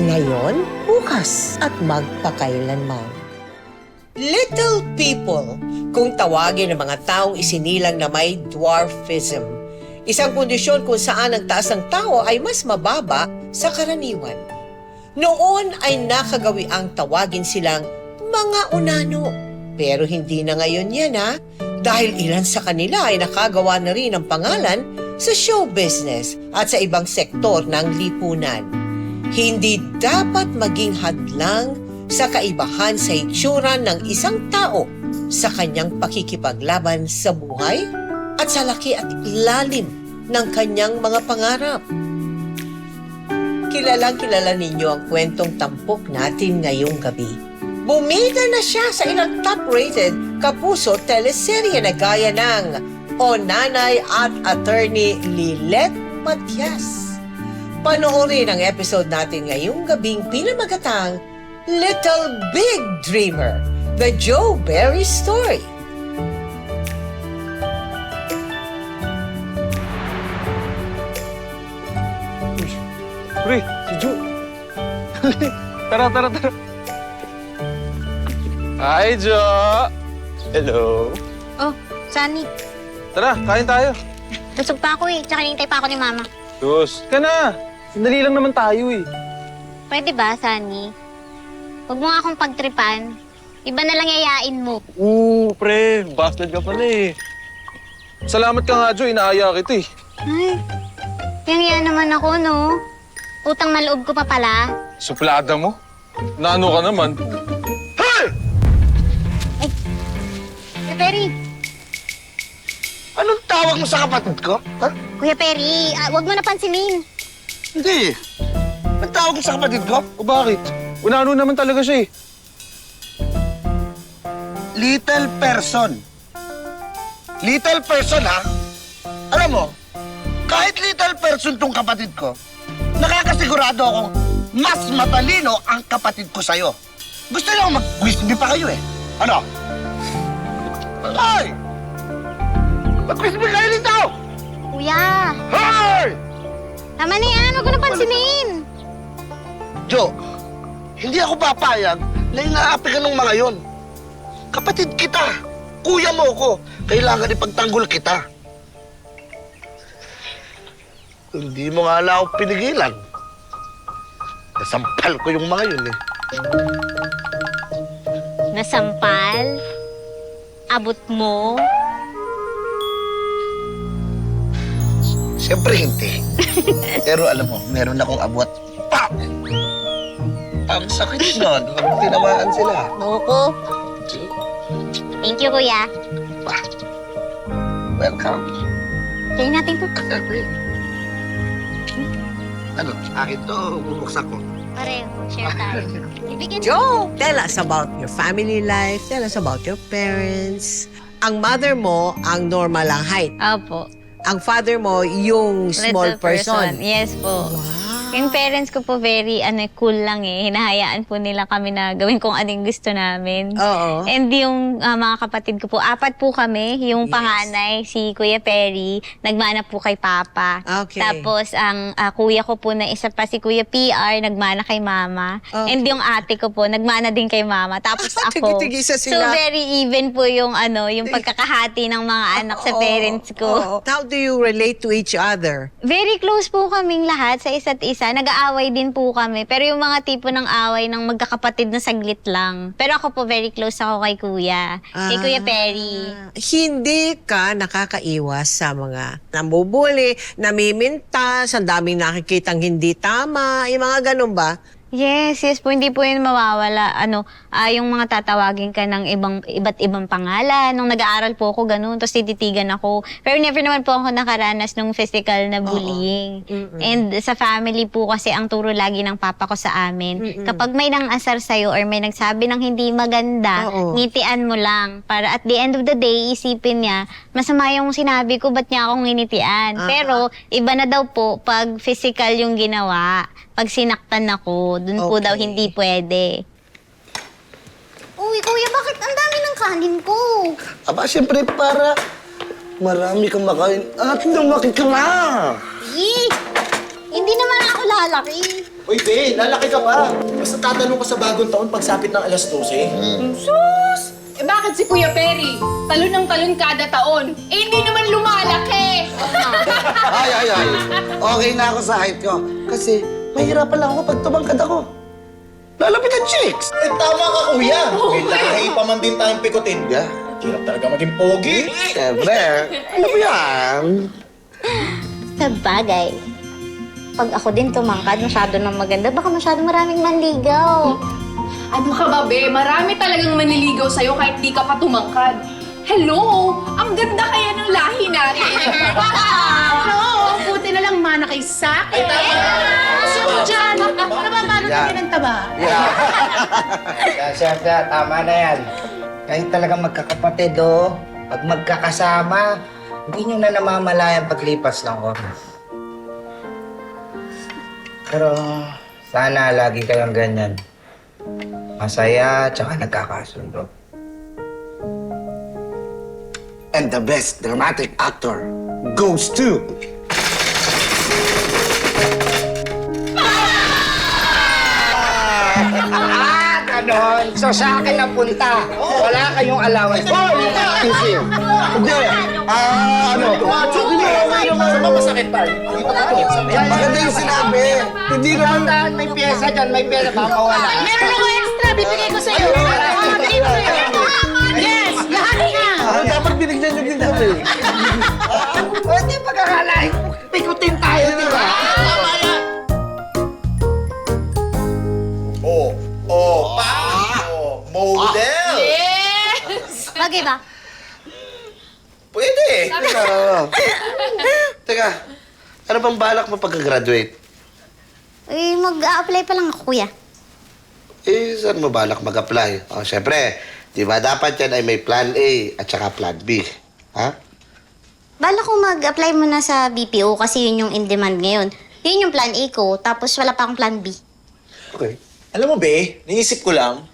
Ngayon, bukas at magpakailanman. Little people, kung tawagin ng mga taong isinilang na may dwarfism. Isang kondisyon kung saan ang taas ng tao ay mas mababa sa karaniwan. Noon ay nakagawi ang tawagin silang mga unano. Pero hindi na ngayon yan dahil ilan sa kanila ay nakagawa na rin ng pangalan sa show business at sa ibang sektor ng lipunan. Hindi dapat maging hadlang sa kaibahan sa itsura ng isang tao sa kanyang pakikipaglaban sa buhay at sa laki at ilalim ng kanyang mga pangarap. Kilalang-kilala ninyo ang kwentong tampok natin ngayong gabi. Bumida na siya sa ilang top-rated kapuso teleserye na gaya ng O Nanay at Attorney Lilet Matias. Panoorin ang episode natin ngayong gabing pinamagatang Little Big Dreamer, The Joe Berry Story. Pre, si Joe. Tara. Hi, Joe. Hello. Oh, Sunny. Tara, kain tayo. Busog pa ako tsaka hinihintay pa ako ni Mama. Sus, ka na. Sandali lang naman tayo Pwede ba, Sunny? Huwag mo nga akong pagtripan. Iba na lang yayain mo. Pre, bastard ka pala Salamat ka nga, Joe. Inaaya kita Ay, yang naman ako, no? Utang na loob ko pa pala. Suplada mo? Naano ka naman? Hey! Kuya Perry! Anong tawag mo sa kapatid ko? Ha? Kuya Perry, huwag mo na pansinin. Hindi. Nagtawag mo sa kapatid ko? O bakit? Unano naman talaga siya Little person. Little person, ha? Alam mo, kahit little person tong kapatid ko, nakakasigurado akong mas matalino ang kapatid ko sa'yo. Gusto niyo mag-quiz bee pa kayo Ano? Ay! Mag-quiz bee kayo dito! Kuya, Hoy! tama na yan. Huwag mo na pansinin. Jo, hindi ako papayag na inaapi ka ng mga yon. Kapatid kita. Kuya mo ko. Kailangan ipagtanggol kita. Hindi mo nga lang ako pinigilan. Nasampal ko yung mga yun Nasampal? Abot mo? Siyempre hindi. Pero alam mo, meron akong abot. Pa! Ang sakit nun. Pag tinamaan sila. Loko. Thank you, Kuya. Pa! Welcome. Try natin to. Ano? Akin to. Bubuksan ko. Pareho. Share tayo. Ibigin Joe, tell us about your family life. Tell us about your parents. Ang mother mo, ang normal lang height. Opo. Ang father mo, yung small Little person. Yes po. Wow. Yung parents ko po very cool lang Hinahayaan po nila kami na gawin kung anong gusto namin. Oo. And yung mga kapatid ko po, 4 po kami. Yung Yes. panganay, si Kuya Perry, nagmana po kay Papa. Okay. Tapos ang kuya ko po na isa pa, si Kuya PR, nagmana kay Mama. Okay. And yung ate ko po, nagmana din kay Mama. Tapos ako. Tigi-tigisa So sila. very even po yung yung pagkakahati ng mga anak sa parents ko. Oo. How do you relate to each other? Very close po kaming lahat sa isa't isa. Nag-aaway din po kami. Pero yung mga tipo ng away ng magkakapatid na saglit lang. Pero ako po very close ako kay Kuya. Kay Kuya Perry. Hindi ka nakakaiwas sa mga namubuli, namimintas, ang daming nakikitang hindi tama, yung mga ganun ba? Yes po. Hindi po yun mawawala. Yung mga tatawagin ka ng iba't ibang pangalan. Nung nag-aaral po ako, ganun. Tapos tititigan ako. Pero never naman po ako nakaranas ng physical na bullying. And sa family po kasi ang turo lagi ng papa ko sa amin. Kapag may nang-asar sa'yo or may nagsabi ng hindi maganda, ngitian mo lang. Para at the end of the day, isipin niya, masama yung sinabi ko, ba't niya akong nginitian? Pero iba na daw po pag physical yung ginawa. Pag sinaktan ako, dun po daw hindi pwede. Uy, Kuya, bakit ang dami ng kanin ko? Aba, siyempre para marami kang makain at lumaki ka na. Hindi naman ako lalaki. Uy, Be, lalaki ka pa. Basta tatanong ka sa bagong taon pagsapit ng alas 12. Sus! Eh bakit si Kuya Perry? Talon ng talon kada taon. Eh hindi naman lumalaki. Ay. Okay na ako sa height ko. Kasi mahirapan lang ako pag tumangkad ako. Lalapit ang chicks. Eh, tama ka, kuya. May lahi pa man din tayong pikutin. Yeah. Hirap talaga maging pogi. Siyempre, alam mo yan. Sa bagay, pag ako din tumangkad, masyado nang maganda, baka masyado maraming manligaw. Ano ka ba, Be? Marami talagang manliligaw sa'yo kahit di ka pa tumangkad. Hello! Ang ganda kaya ng lahi natin. Ano? Buti na lang mana kay Saki. Ay, tama! Gusto mo dyan? Nababalo Yan. natin ng taba. Siya, tama na yan. Kahit talagang magkakapatid, pag magkakasama, hindi nyo na namamalayan paglipas ng oras. Pero sana lagi kayong ganyan. Masaya, tsaka nagkakasundo. And the best dramatic actor goes to... Ganon. So sa akin na punta. Wala kayong allowance. Hindi. Masakit pa. Maganda yung sinabi. Hindi naman may pyesa dyan, may pyesa. Baka wala. Meron ako extra, bibigay ko sa'yo. Bibigay ko sa'yo. Yes, lahat na. Dapat binigyan nyo din kami. Hindi pagkakalain. Pikutin tayo, di ba? Model! Bagay ba? Pwede. Teka, ano bang balak mo pagka-graduate? Eh, mag-a-apply pa lang ako, kuya. Eh, saan mo balak mag-apply? Oh, syempre, di ba dapat yan ay may plan A at saka plan B? Ha? Bala ko mag-apply muna sa BPO kasi yun yung in-demand ngayon. Yun yung plan A ko, tapos wala pa akong plan B. Okay. Alam mo, Be, naisip ko lang,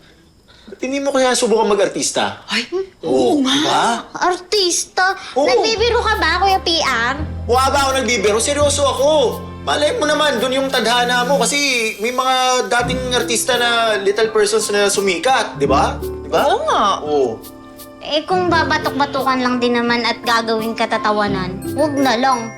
ba't hindi mo kaya subukan mag-artista? Ay, oo nga. Artista? Oo. Nagbibiro ka ba, Kuya PR? Mukha ba ako nagbibiro? Seryoso ako. Malay mo naman, doon yung tadhana mo kasi may mga dating artista na little persons na sumikat, di ba? Di ba? Oo nga. Oo. Eh, kung babatok-batukan lang din naman at gagawin katatawanan, huwag na lang.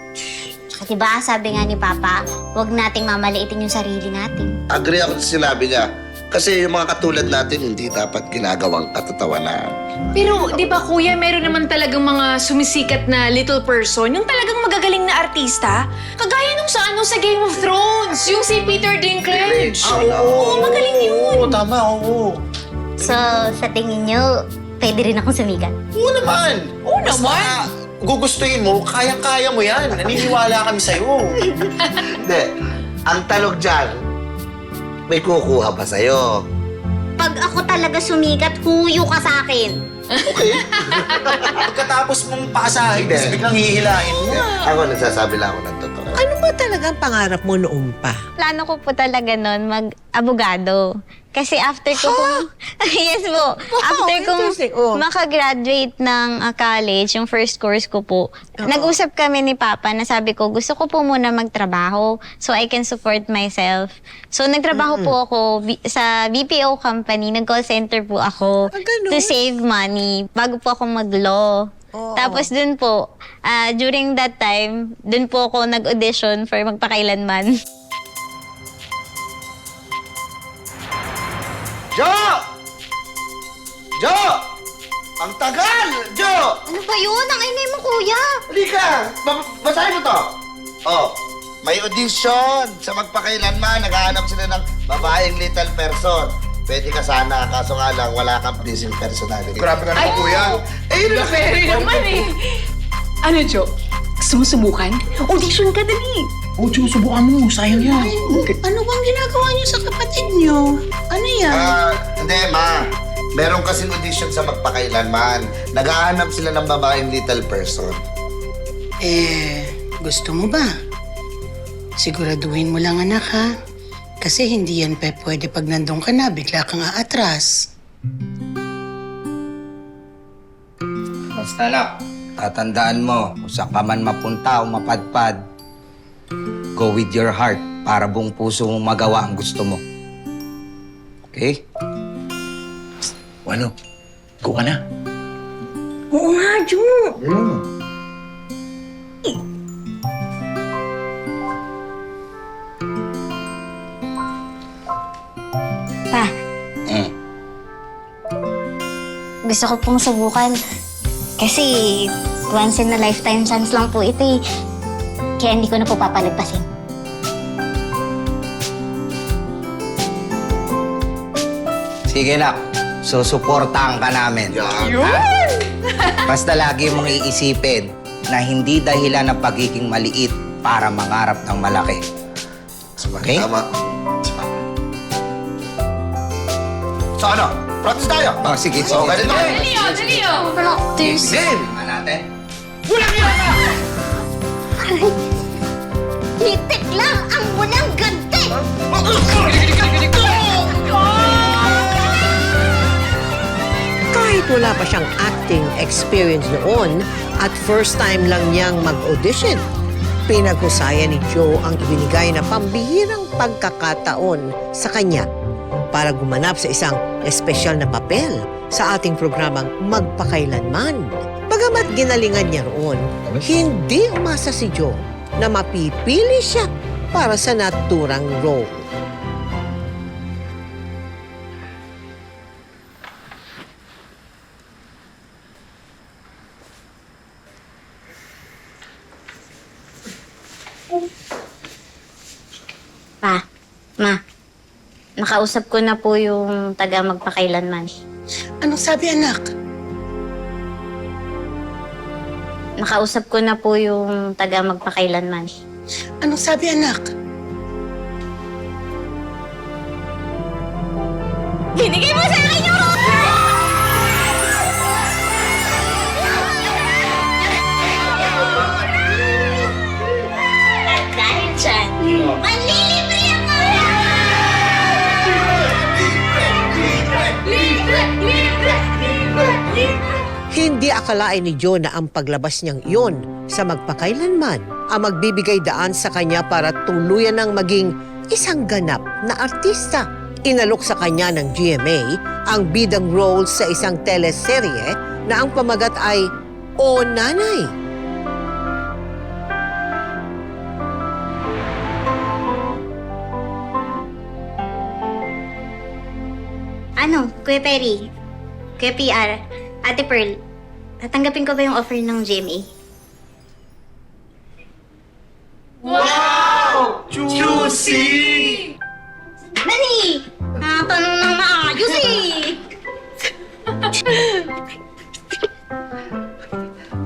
Tsaka diba, sabi nga ni Papa, huwag nating mamaliitin yung sarili natin. Agree ako sa sinabi niya. Kasi yung mga katulad natin, hindi dapat ginagawang katatawanan. Pero, di ba kuya, meron naman talagang mga sumisikat na little person, yung talagang magagaling na artista. Kagaya nung sa Game of Thrones, yung si Peter Dinklage. Oo, magaling yun. Oo, tama, oo. So, sa tingin nyo, pwede rin akong sumikat? Oo naman. Oo naman. Gugustuhin mo, kaya-kaya mo yan. Naniniwala kami sa'yo. Hindi. Ang talog dyan, may kukuha pa sa'yo. Pag ako talaga sumikat, huyo ka sa akin. Okay. Pagkatapos mong paasahin, tapos biglang hihilahin mo. Ako nagsasabi lang ako ng totoo. Ano ba talaga ang pangarap mo noon pa? Plano ko po talaga nun mag-abogado. Kasi after ko kung... yes po. After kong interesting. Oh. makagraduate ng college, yung first course ko po, nag-usap kami ni Papa na sabi ko, gusto ko po muna magtrabaho so I can support myself. So nagtrabaho po ako sa BPO company, nag-call center po ako ganun? to save money bago po ako mag-law. Tapos dun po, during that time, dun po ako nag-audition for magpakailanman. Jo! Jo! Ang tagal! Jo! Ano ba yun? Ang ingay mo, kuya! Halika! Basahin mo to! Oh, may audition sa magpakailanman. Naghahanap sila ng babaeng little person. Pwede ka sana, kaso nga lang, wala kang pleasing personality. Grabe ka naman, kuya. Eh, yun na Very naman eh. Ano, Jo? Gusto mo subukan? Audition ka, dali. Oo, Diyo, subukan mo. Sayang yan. Ano bang ginagawa niyo sa kapatid niyo? Ano yan? Hindi, ma. Meron kasing audition sa magpakailanman. Naghahanap sila ng babaeng little person. Gusto mo ba? Siguraduhin mo lang, anak, ha? Kasi hindi yan pwede pag nandun ka na, bigla kang aatras. Basta anak, tatandaan mo, kung saan ka man mapunta o mapadpad, go with your heart. para buong puso mong magawa ang gusto mo. Okay? Ano? Go ka na. Oo nga, Ju. Pa, Mm. gusto ko pong subukan. Kasi once in a lifetime chance lang po ito eh. Kaya hindi ko na po papalagpasin. Sige nak, susuportahan ka namin. Basta lagi mong iisipin na hindi dahilan ng pagiging maliit para mangarap ng malaki. Okay? Tama. So ano? Practice tayo. Oh, sige, sige. So, ganito. Practice. Game! Tingnan natin. Litik lang ang munang ganti! Kahit wala pa siyang acting experience noon at first time lang niyang mag-audition, pinaghusayan ni Joe ang ibinigay na pambihirang pagkakataon sa kanya para gumanap sa isang espesyal na papel sa ating programang Magpakailanman. Bagamat ginalingan niya roon, hindi umasa si Joe na mapipili siya para sa naturang role. Pa, ma, nakausap ko na po yung taga Magpakailanman. Anong sabi, anak? Nakausap ko na po yung taga Magpakailanman. Anong sabi, anak? Binigay mo sa akin yung dahil dyan, manlilibre ako! Hindi akalain ni Joe na ang paglabas niyang iyon sa Magpakailanman ang magbibigay daan sa kanya para tuluyan ng maging isang ganap na artista. Inalok sa kanya ng GMA ang bidang role sa isang teleserye na ang pamagat ay O Nanay. Ano, Kuya Perry, Kuya PR, Ate Pearl, tatanggapin ko ba yung offer ng GMA? Juicy! Dali! Tanong ng maayos eh!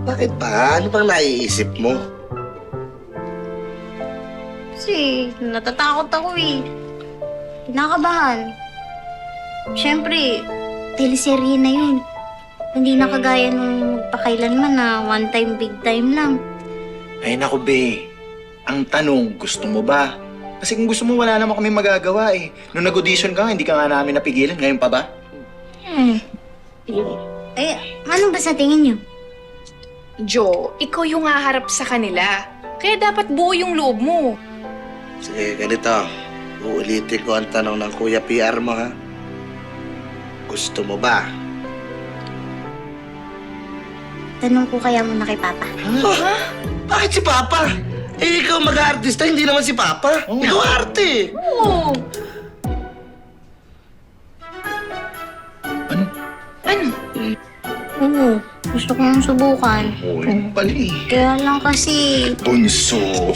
Bakit ba? Ano bang naiisip mo? Kasi natatakot ako eh. Kinakabahan. Siyempre, teleserye na yun. Hindi na kagaya nung Magpakailanman na one time, big time lang. Ay naku, be. Ang tanong, gusto mo ba? Kasi kung gusto mo, wala naman kami magagawa eh. Nung nag-audition ka, hindi ka nga namin napigilan. Ngayon pa ba? Eh, ano ba sa tingin niyo? Jo, ikaw yung haharap sa kanila. Kaya dapat buo yung loob mo. Sige, ganito. Uulitin ko ang tanong ng Kuya PR mo, ha? Gusto mo ba? Tanong ko kaya muna kay Papa. Bakit si Papa? Eh, ikaw mag-aartista, hindi naman si Papa. Ikaw arte. Oo. Ano? Ano? Oo, gusto ko yung subukan. Oo, yun pala eh. Kaya lang kasi... Bunso,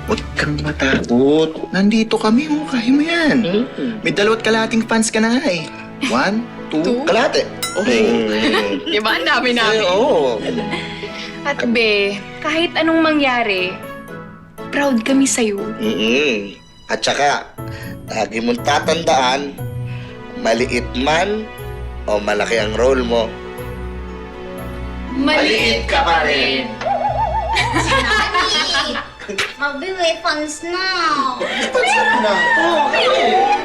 huwag kang matakot. Nandito kami, oh. Kaya mo yan. May 2 kalahating fans ka na nga eh. 1, 2, Kalate. Di ba? Ang dami namin. Oo. At be, kahit anong mangyari, proud kami sa'yo. At saka, lagi mong tatandaan, maliit man o malaki ang role mo, Maliit ka pa rin. Mabi, may fans na. na.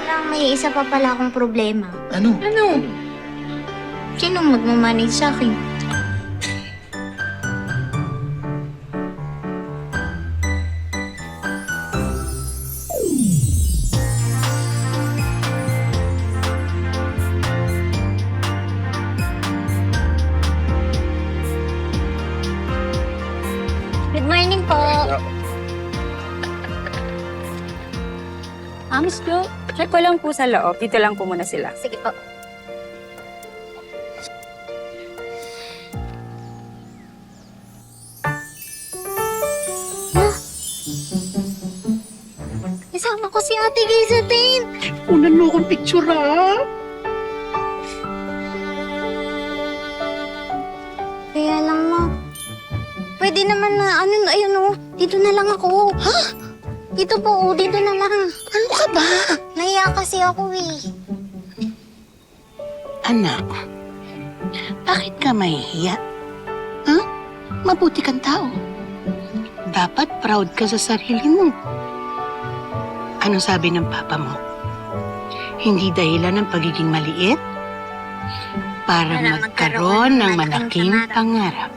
Lang, may isa pa pala akong problema. Ano? Ano? Sino magmamanage sa akin? Miss Jo, check ko lang po sa loob. Dito lang po muna sila. Sige po. Isama ko si Ate Gizatin. Unan mo akong picture, ha? Kaya lang, ma. Pwede naman na, ayun o. Dito na lang ako. Ha? Dito po, dito na lang. Ano ka ba? Nahiya kasi ako eh. Anak, bakit ka mahihiya? Ha? Mabuti kang tao. Dapat proud ka sa sarili mo. Anong sabi ng papa mo? Hindi dahilan ng pagiging maliit para magkaroon ng malaking pangarap.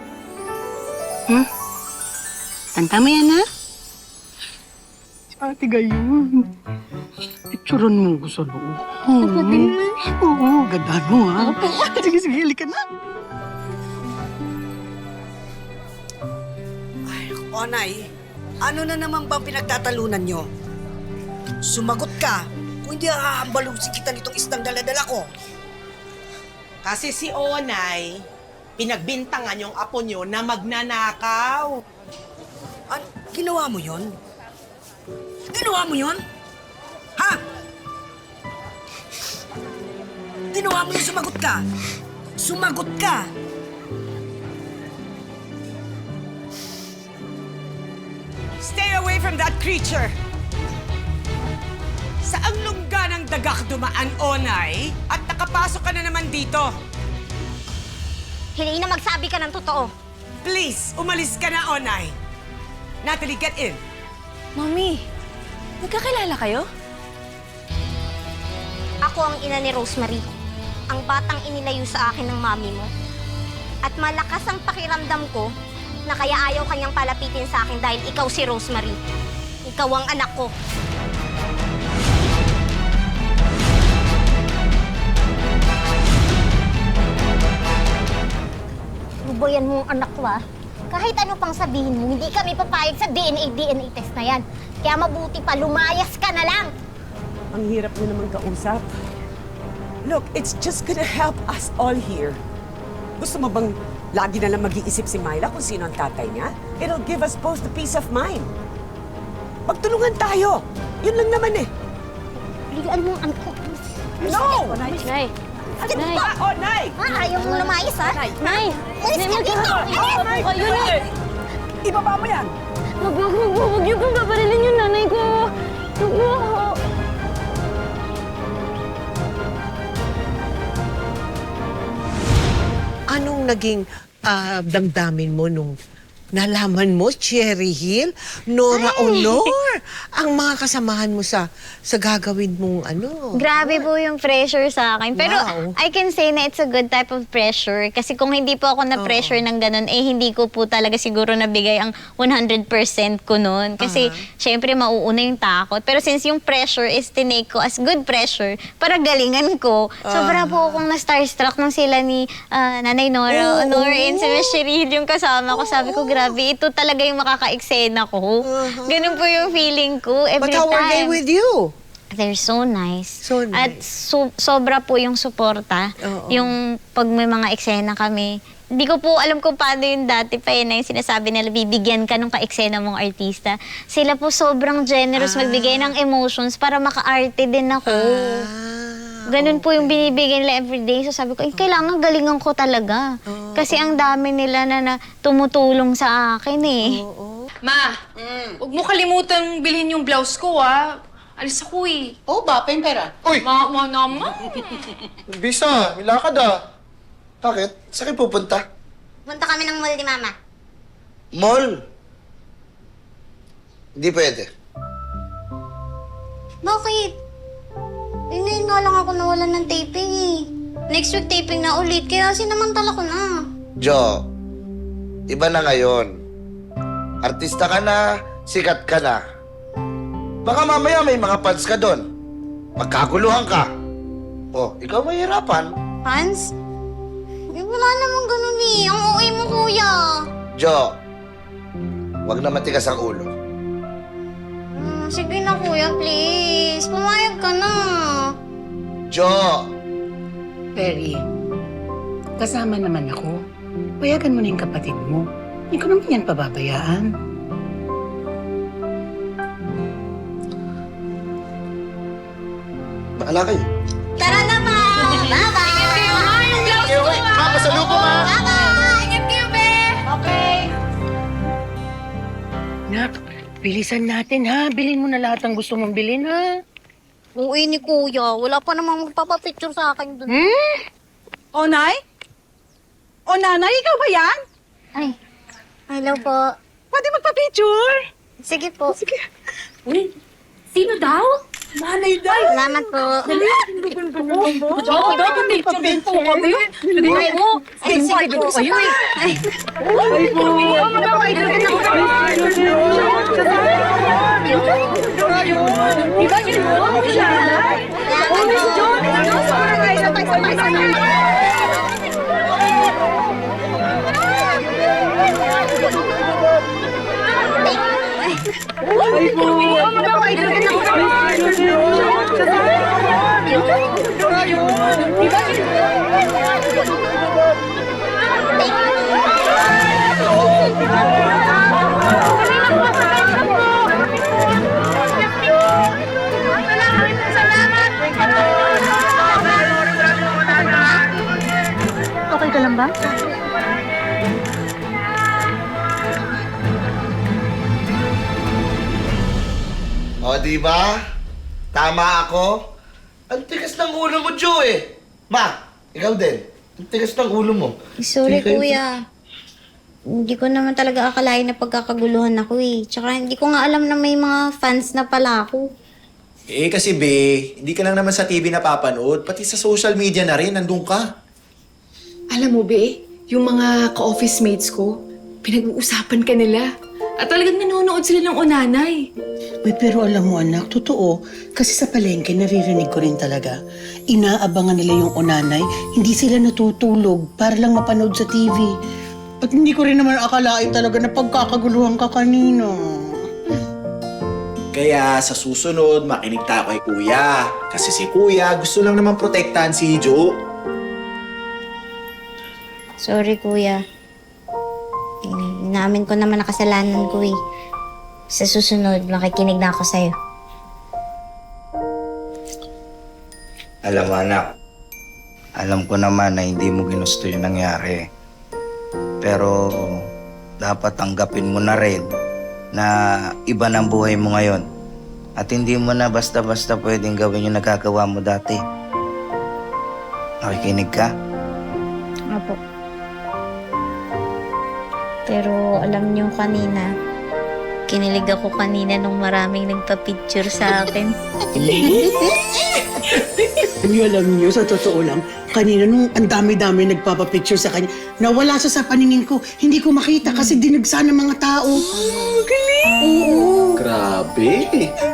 Tanda mo yan, ha? Ate gayon. Picturean mo ko sa loob. Oo, ganda mo, ha? Sige, sige, halika na. Onay, ano na naman bang pinagtatalunan nyo? Sumagot ka, kung hindi aambalusin kita nitong isdang daladala ko. Kasi si Onay, pinagbintangan yung apo nyo na magnanakaw. Ginawa mo yon? Ginawa mo yon? Ha? Ginawa mo yun, sumagot ka. Sumagot ka. Stay away from that creature! Saang lungga ng dagak dumaan, Onay? At nakapasok ka na naman dito. Hindi na magsabi ka ng totoo. Please, umalis ka na, Onay. Natalie, get in. Mami, nagkakilala kayo? Ako ang ina ni Rosemary. Ang batang inilayo sa akin ng mami mo. At malakas ang pakiramdam ko na kaya ayaw kanyang palapitin sa akin dahil ikaw si Rosemary. Ikaw ang anak ko. Buboyan mo ang anak ko, ah. Kahit ano pang sabihin mo, hindi kami papayag sa DNA test na yan. Kaya mabuti pa, lumayas ka na lang. Ang hirap mo naman kausap. Look, it's just gonna help us all here. Gusto mo bang lagi na lang mag-iisip si Myla kung sino ang tatay niya? It'll give us both the peace of mind. Magtulungan tayo. Yun lang naman eh. Ligaan mo ang anak ko. No! Nay! Ano ba? Oh, Nay! Ayaw mo lumayas, ha? Nay! Umalis ka dito! Oh, my God! Ibaba mo yan! Huwag niyo pong paparilin yung nanay ko. Anong naging damdamin mo nung nalaman mo, Cherry Hill, Nora Honor, ang mga kasamahan mo sa gagawin mong ano? Grabe po yung pressure sa akin. Pero Wow. I can say na it's a good type of pressure. Kasi kung hindi po ako na-pressure ng ganun, hindi ko po talaga siguro nabigay ang 100% ko nun. Kasi syempre mauuna yung takot. Pero since yung pressure is tinake ko as good pressure, para galingan ko, sobra po akong na-starstruck nung sila ni Nanay Nora Honor and si Miss Cherry Hill yung kasama ko. Sabi ko, grabe, ito talaga yung makaka-eksena ko. Ganun po yung feeling ko every But how time. are they with you? They're so nice. So nice. At sobra po yung suporta. Oo. Yung pag may mga eksena kami. Hindi ko po alam kung paano yung dati pa yun na yung sinasabi nila, bibigyan ka ng ka-eksena mong artista. Sila po sobrang generous magbigay ng emotions para maka-arte din ako. Ganun po yung binibigay nila everyday. So sabi ko, kailangan galingan ko talaga. Kasi ang dami nila na tumutulong sa akin eh. Ma, huwag mo kalimutang bilhin yung blouse ko, ah. Alis ako eh. Oh, ba? Pera. Uy! Ma naman. Bisa, may lakad ah. Bakit? Saan kayo pupunta? Punta kami ng mall ni Mama. Mall? Hindi pwede. Bakit? Ngayon nga lang ako nawalan ng taping eh. Next week taping na ulit, kaya sinamantala ko na. Jo, iba na ngayon. Artista ka na, sikat ka na. Baka mamaya may mga fans ka doon. Magkaguluhan ka. Oh, ikaw mahirapan. Fans? Wala namang ganun eh. Ang okay mo, kuya. Jo, wag na matigas ang ulo. Sige na, kuya, please. Pumayag ka na. Jo! Perry, kasama naman ako. Payagan mo na yung kapatid mo. Hindi ko naman yan pababayaan. Bahala kayo. Tara na, ma! Bye-bye! Ingat kayo, ma! Yung blouse ko, ha? Ma, pasalubong, ha? Bye-bye! Ingat kayo, be! Okay. Nak, bilisan natin ha. Bilhin mo na lahat ng gusto mong bilhin ha. Uwi ni kuya. Wala pa namang magpapapicture sa akin dun. O, Nay? O, Nanay, ikaw ba yan? Ay, hello po. Pwede magpa-picture? Sige po. Uy, sino daw? Nanay daw. Salamat po. Oo, dapat picture po kami. Ay, ay, sige po. Ay, Okay ka lang ba? O, di ba? Tama ako. Ang tigas ng ulo mo, Jo eh. Ma, ikaw din. Ang tigas ng ulo mo. sorry, Sige kayo. kuya. Hindi ko naman talaga akalain na pagkakaguluhan ako eh. Tsaka hindi ko nga alam na may mga fans na pala ako. Eh, kasi be, hindi ka lang naman sa TV napapanood. Pati sa social media na rin, nandun ka. Alam mo, be, yung mga ka-office mates ko, pinag-uusapan ka nila. At talagang nanonood sila ng unanay. Uy, pero alam mo anak, totoo. Kasi sa palengke, naririnig ko rin talaga. Inaabangan nila yung unanay. Hindi sila natutulog para lang mapanood sa TV. At hindi ko rin naman akalain talaga na pagkakaguluhan ka kanina. Kaya sa susunod, makinig tayo kay Kuya. Kasi si Kuya gusto lang naman protektahan si Jo. Sorry, kuya. Namin ko naman nakasalanan ko eh. Sa susunod, makikinig na ako sa'yo. Alam mo anak, alam ko naman na hindi mo ginusto yung nangyari. Pero dapat tanggapin mo na rin na iba ng buhay mo ngayon. At hindi mo na basta-basta pwedeng gawin yung nagagawa mo dati. Nakikinig ka? Apo. Pero alam niyo kanina, kinilig ako kanina nung maraming nagpa-picture sa akin. Hindi alam niyo, sa totoo lang, kanina nung ang dami-dami nagpapapicture sa kanya, nawala siya sa paningin ko. Hindi ko makita kasi dinagsa ng mga tao. Grabe.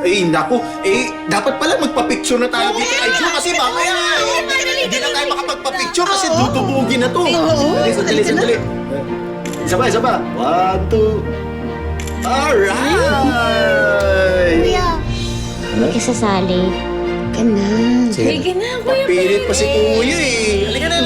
Eh, naku. Eh, dapat pala magpa-picture na tayo dito kay Jo kasi mamaya. Hindi na tayo makapagpa-picture kasi dudubugin na to. Sandali. Isa pa. 1, 2. Alright! Kuya, hindi ka sasali. Ka na. Sige na, kuya. Pilit pa si Kuya eh. Halika na.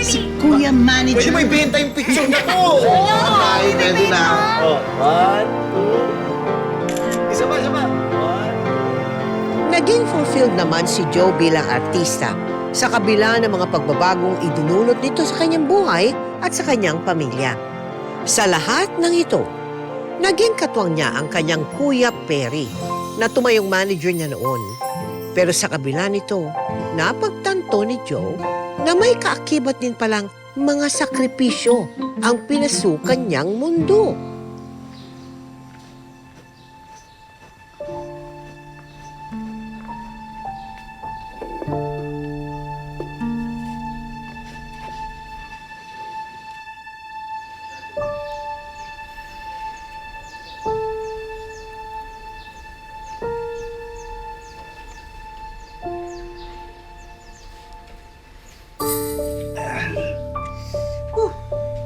Si Kuya Manager. Pwede mo ibenta yung picture na to. Ay, pwede na. Oh, 1, 2. Isa pa. 1. Naging fulfilled naman si Joe bilang artista sa kabila ng mga pagbabagong idinulot nito sa kanyang buhay at sa kanyang pamilya. Sa lahat ng ito, naging katwang niya ang kanyang Kuya Perry na tumayong manager niya noon. Pero sa kabila nito, napagtanto ni Joe na may kaakibat din palang mga sakripisyo ang pinasukan niyang mundo.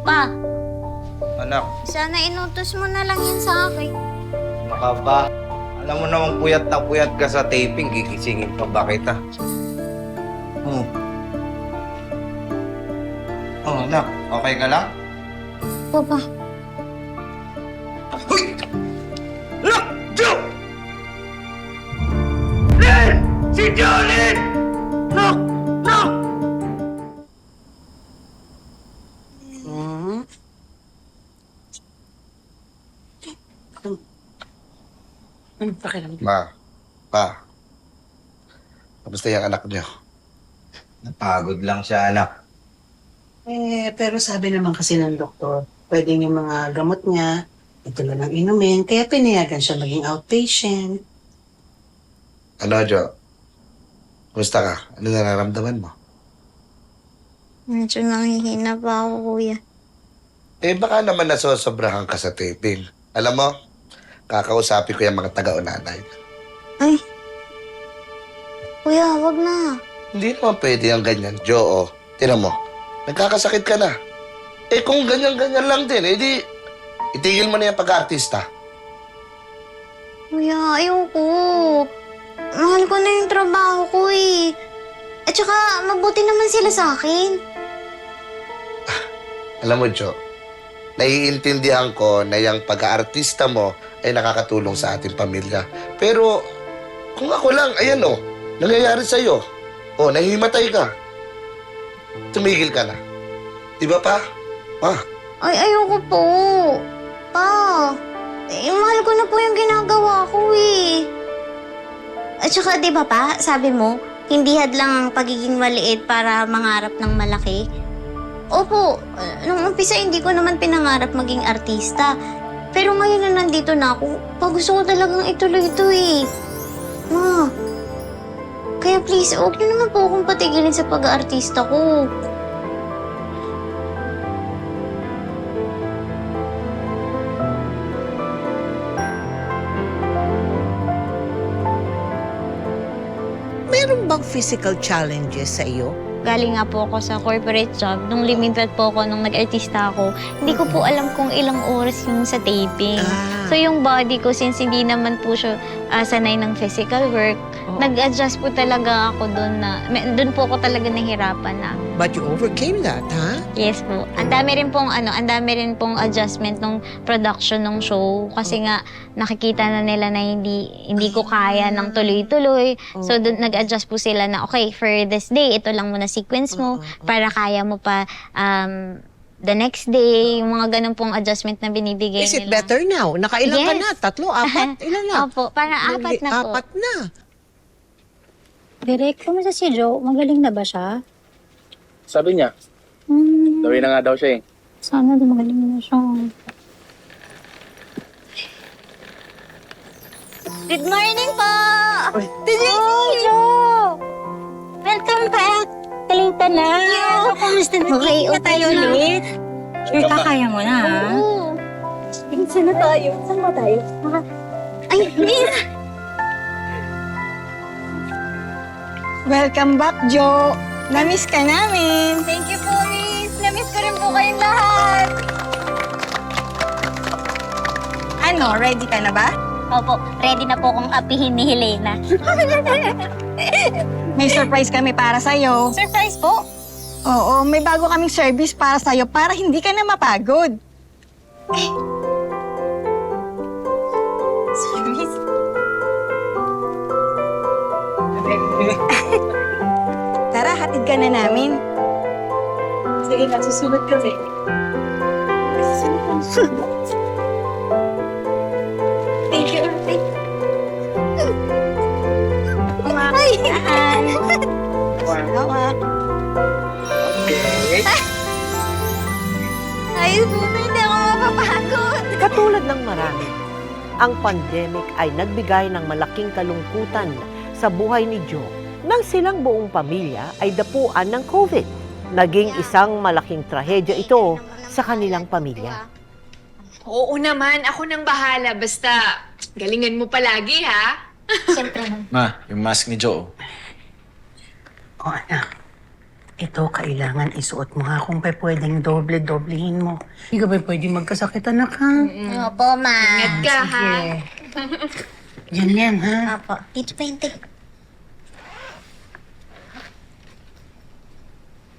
Pa, Anak, sana inutos mo na lang yan sa akin. ano ka ba? Alam mo namang puyat na puyat ka sa taping, gigisingin pa ba kita? Oh. Oh, anak, okay ka lang? Papa. Hoy! Look! Joe! Lynn! Si Jolene! Look! Look! Ma, pa. Kamusta yung anak niyo? Napagod lang siya, anak. Pero sabi naman kasi ng doktor, pwedeng yung mga gamot niya, ito lang ang inumin, kaya pinayagan siya maging outpatient. Ano, Jo? Kumusta ka? Ano nararamdaman mo? Medyo nanghihina pa ako, kuya. Baka naman nasosobrahan ka sa taping. Alam mo, kakausapin ko yung mga taga-unanay. Ay. Kuya, wag na. Hindi naman pwede ang ganyan, Jo. Tinan mo, nagkakasakit ka na. Kung ganyan-ganyan lang din, di itigil mo na yung pag-aartista. Kuya, ayoko. Mahal ko na yung trabaho ko eh. At saka, mabuti naman sila sa akin. Alam mo, Jo, naiintindihan ko na yung pag-aartista mo ay nakakatulong sa ating pamilya. Pero, kung ako lang, ayan nangyayari sa'yo. Nahihimatay ka. Tumigil ka na. Di ba, pa? Pa? Ay, ayoko po. Pa, mahal ko na po yung ginagawa ko eh. At saka, di ba pa, sabi mo, hindi hadlang ang pagiging maliit para mangarap ng malaki. Opo, nung umpisa hindi ko naman pinangarap maging artista. Pero ngayon na nandito na ako, gusto ko talagang ituloy ito eh. Ma, kaya please, huwag niyo naman po akong patigilin sa pag-aartista ko. Meron bang physical challenges sa iyo? Galing nga po ako sa corporate job. Nung limited po ako, nung nag-artista ako, hindi ko po alam kung ilang oras yung sa taping. So yung body ko, since hindi naman po siya sanay ng physical work, nag-adjust po talaga ako doon na, doon po ako talaga nahirapan na. But you overcame that, ha? Yes po. Ang dami rin pong adjustment ng production ng show kasi nga nakikita na nila na hindi ko kaya ng tuloy-tuloy. So doon nag-adjust po sila na okay, for this day ito lang muna sequence mo para kaya mo pa the next day, yung mga ganun pong adjustment na binibigay Is it nila. better now? Nakailan ka Yes. na? 3, 4? Ilan na? Opo, para 4 na po. 4 na. Direk, kumusta si Joe? Magaling na ba siya? Sabi niya, gawin na nga daw siya eh. Sana di magaling na siya. Good morning po! Joe! Welcome back! Galing ka na! So, kumusta na? Okay, na tayo ulit? Sure, kakaya mo na, ha? Oo. Saan na tayo? Saan ba tayo? Ay, miss! Welcome back, Joe! Namiss ka namin! Thank you po, miss! Namiss ko rin po kayong lahat! Ano, ready ka na ba? Opo, ready na po akong apihin ni Helena. May surprise kami para sa'yo. Surprise po! Oo, may bago kaming service para sa'yo para hindi ka na mapagod. Service? Tara, hatid ka na namin. Sige na, susunod kami. Thank you, ate. Ay! Hawak. Ayos po, hindi ako mapapagod. Katulad ng marami, ang pandemic ay nagbigay ng malaking kalungkutan sa buhay ni Joe nang silang buong pamilya ay dapuan ng COVID. Naging isang malaking trahedya ito sa kanilang pamilya. Oo naman, ako nang bahala. Basta, galingan mo palagi, ha? Siyempre naman. Ma, yung mask ni Joe. O anak, ito kailangan isuot mo ha kung pwedeng doble-doblehin mo. Hindi ka ba pwedeng magkasakit, anak, ha? Opo, ma. Ingat ka, ha? Yan lang, ha? Apo. Tito Painting.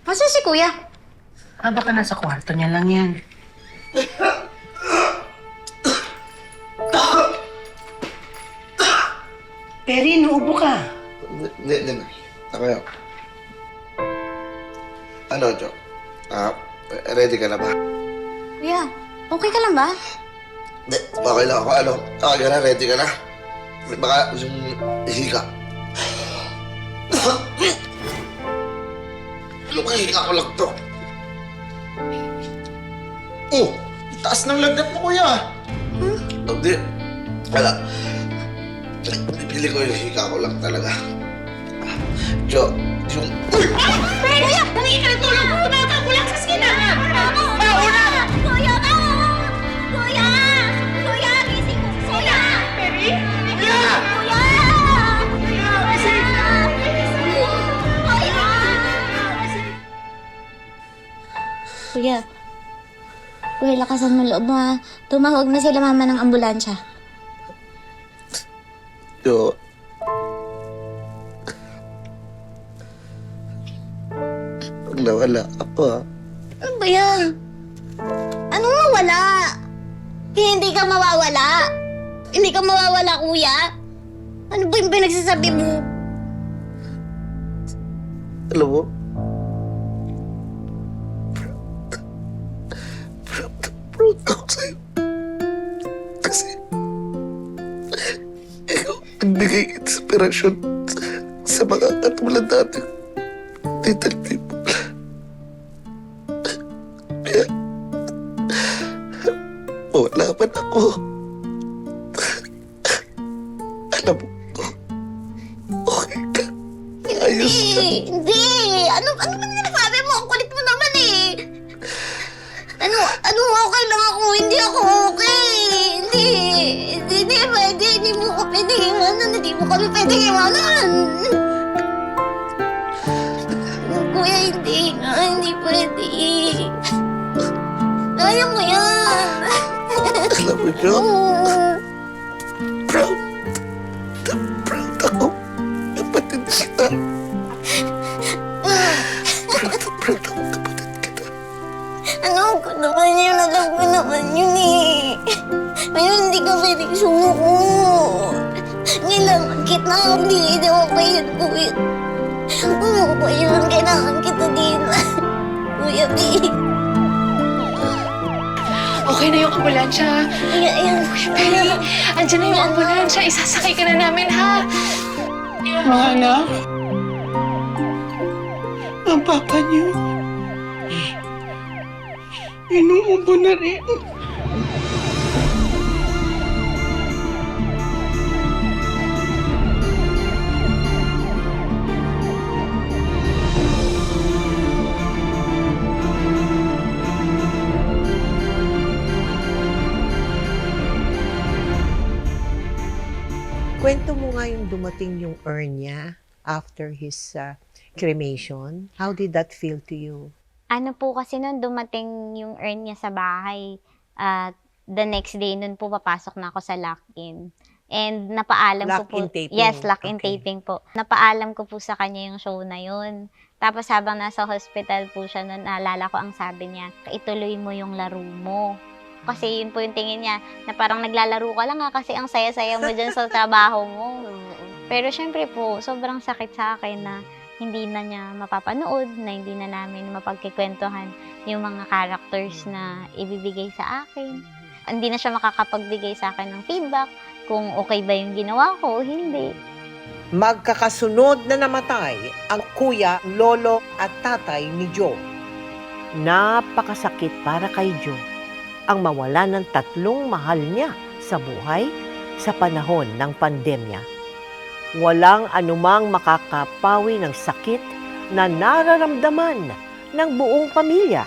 Masa si Kuya? Baka nasa kwarto niya lang yan. Perry, nuubo ka. Hindi. Ako yun. Ano, Jo? Ready ka na ba? Kuya, okay ka lang ba? Hindi, okay lang ako. Ano? Okay ka na? Ready ka na? Baka yung hika. Ano ba hika ko lang to? Oh, taas ng lagnat mo, kuya. Hindi. Wala. Pipili ko yung hika ko lang talaga. Jo, yung... Kuya, tumingin ka ng tulong! Tumatang lang sa skina! Kuya! Kuya! Kuya! Kuya! Gising ko! Kuya! Perry? Kuya! Kuya! Kuya! Kuya, lakasan mo loob mo ha. Tumawag na sila mama ng ambulansya. Jo... Pag nawala ako, ha? Ano ba yan? Anong mawala? Hindi ka mawawala. Hindi ka mawawala, kuya. Ano ba yung pinagsasabi mo? Alam mo? Proud ako sa'yo. Kasi... ikaw nagbigay inspirasyon sa mga katulad natin. Little people. Kaya... wala man ako. Alam mo, okay ka. Ayos ka. Hindi! Ano ba sinasabi mo? Ang kulit mo naman eh! Ano okay lang ako? Hindi ako okay! Hindi pwede. Hindi mo ko pwede iwanan. Hindi mo kami pwede iwanan. Kuya, hindi pwede. Kaya mo yan. Alam mo, Jo? Proud ako. Kapatid kita. Proud ako, kapatid kita. Alam ko naman yun eh. Ngayon hindi ka pwedeng sumuko. Kailangan kita, hindi daw pa yun, kuya. Umuko yun, kailangan kita din. Kuya, babe. Okay na yung ambulansya. Ayan. Perry, andyan na yung ambulansya. Isasakay ka na namin, ha? Mga anak, ang papa niyo, inuubo na rin. Kwento mo nga yung dumating yung urn niya after his cremation. How did that feel to you? Ano po kasi nun dumating yung urn niya sa bahay. At the next day nun po papasok na ako sa lock-in. And napaalam ko po. Lock-in taping. Yes, lock-in Okay. taping po. Napaalam ko po sa kanya yung show na yun. Tapos habang nasa hospital po siya nun, naalala ko ang sabi niya, ituloy mo yung laro mo. Kasi yun po yung tingin niya, na parang naglalaro ka lang kasi ang saya-saya mo dyan sa trabaho mo. Pero syempre po, sobrang sakit sa akin na hindi na niya mapapanood, na hindi na namin mapagkikwentuhan yung mga characters na ibibigay sa akin. Hindi na siya makakapagbigay sa akin ng feedback kung okay ba yung ginawa ko o hindi. Magkakasunod na namatay ang kuya, lolo at tatay ni Joe. Napakasakit para kay Joe ang mawala ng tatlong mahal niya sa buhay sa panahon ng pandemya. Walang anumang makakapawi ng sakit na nararamdaman ng buong pamilya.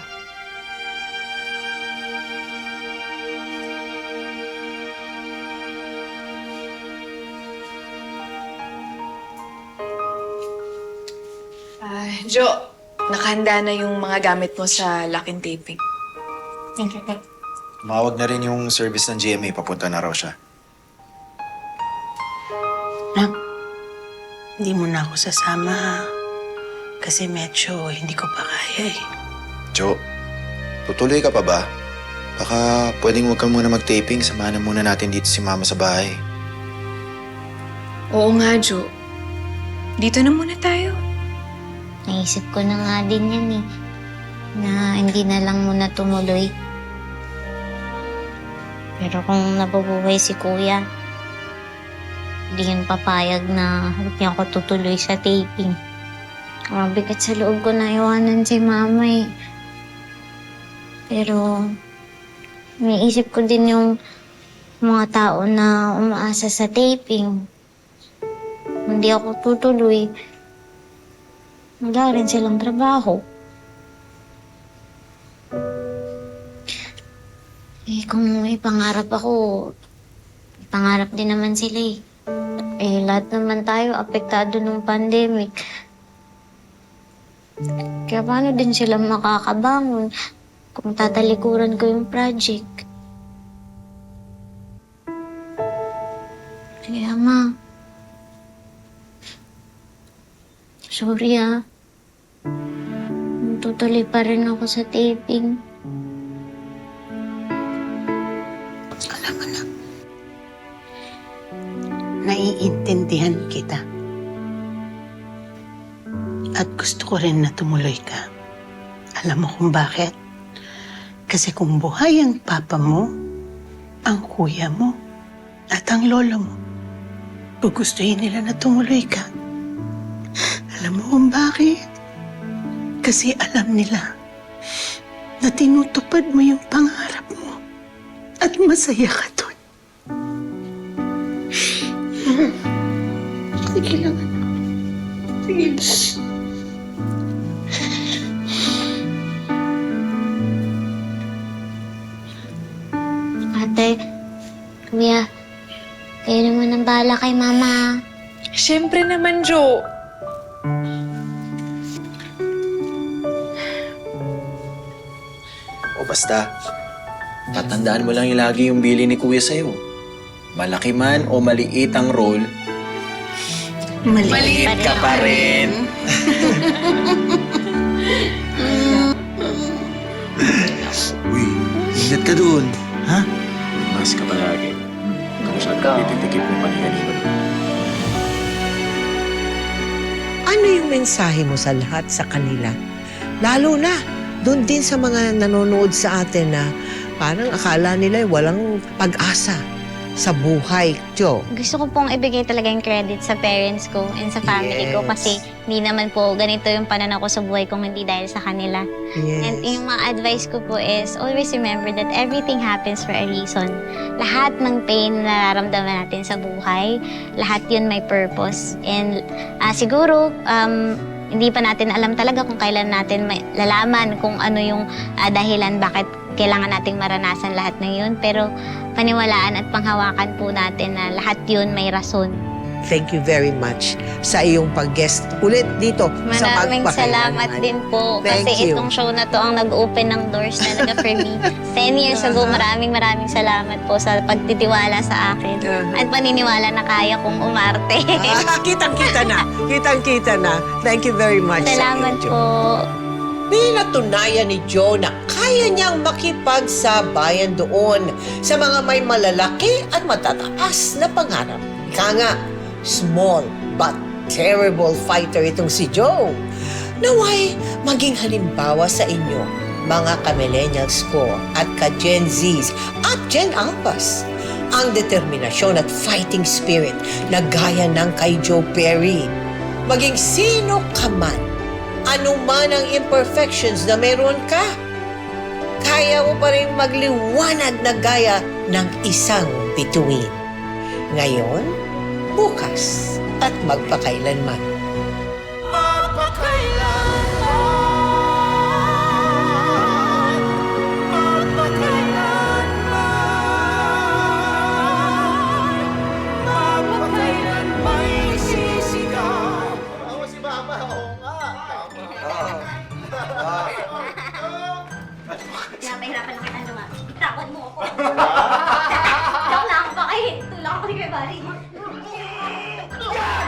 Jo, nakahanda na yung mga gamit mo sa lock-in taping. Tumawag na rin yung service ng GMA, papunta na raw siya. Nak, hindi mo na ako sasama ha. Kasi medyo hindi ko pa kaya eh. Jo, tutuloy ka pa ba? Baka pwedeng huwag ka muna mag-taping. Samahan na muna natin dito si Mama sa bahay. Oo nga, Jo. Dito na muna tayo. Naisip ko na nga din yan eh, na hindi na lang muna tumuloy. Pero kung nabubuhay si Kuya, hindi yun papayag na hindi ako tutuloy sa taping. Mabigat sa loob ko na iwanan si Mama eh. Pero naisip ko din yung mga tao na umaasa sa taping. Hindi ako tutuloy. Wala rin silang trabaho. Eh, kung may pangarap ako, may pangarap din naman sila eh. Eh, lahat naman tayo apektado ng pandemic. Kaya paano din sila makakabangon kung tatalikuran ko yung project? Kaya sorry tutuloy pa rin ako sa taping. Alam mo na, naiintindihan kita. At gusto ko rin na tumuloy ka. Alam mo kung bakit? Kasi kung buhay ang papa mo, ang kuya mo, at ang lolo mo, gugustuhin nila na tumuloy ka. Alam mo kung bakit? Kasi alam nila na tinutupad mo yung pangarap mo at masaya ka doon. Sige lang, anak. Sige. Ate, Kuya, kayo naman ang bahala kay Mama. Siyempre naman, Jo. O basta, tatandaan mo lang yung lagi yung bili ni Kuya sa'yo. Malaki man o maliit ang role, maliit ka pa rin. Uy, ingat ka dun. Ha? Mas ka palagi. Kung saan ka tititikip mo paniganino. Ano yung mensahe mo sa lahat sa kanila? Lalo na, doon din sa mga nanonood sa atin na parang akala nila walang pag-asa sa buhay, Jo. Gusto ko pong ibigay talaga yung credit sa parents ko and sa family ko Yes. kasi hindi naman po ganito yung pananaw ko sa buhay kung hindi dahil sa kanila. And Yes. yung mga advice ko po is always remember that everything happens for a reason. Lahat ng pain na nararamdaman natin sa buhay, lahat yun may purpose. And siguro, hindi pa natin alam talaga kung kailan natin lalaman kung ano yung dahilan bakit kailangan nating maranasan lahat ng yun. Pero paniwalaan at panghawakan po natin na lahat yun may rason. Thank you very much sa iyong pag-guest ulit dito sa Maraming salamat Magpakailanman. din po. Thank Kasi you. itong show na to ang nag-open ng doors talaga for me. 10 years ago, maraming salamat po sa pagtitiwala sa akin. At paniniwala na kaya kong umarte. Kitang-kita na. Kitang-kita na. Thank you very much. Salamat sa iyo, Jo. po. Pinatunayan ni Joe na kaya niyang makipagsabayan doon sa mga may malalaki at matataas na pangarap. Ika nga, small but terrible fighter itong si Joe. Naway maging halimbawa sa inyo, mga ka-millennials ko at ka-Gen Zs at Gen Alphas. Ang determinasyon at fighting spirit na gaya ng kay Joe Perry. Maging sino ka man, ano man ang imperfections na meron ka, kaya mo pa rin magliwanag na gaya ng isang bituin. Ngayon, bukas, at magpakailanman. Pinapahirapan lang kita nga. Itakot mo ako. Joke lang, baka tulak ako ni Kuya Barry. Yeah!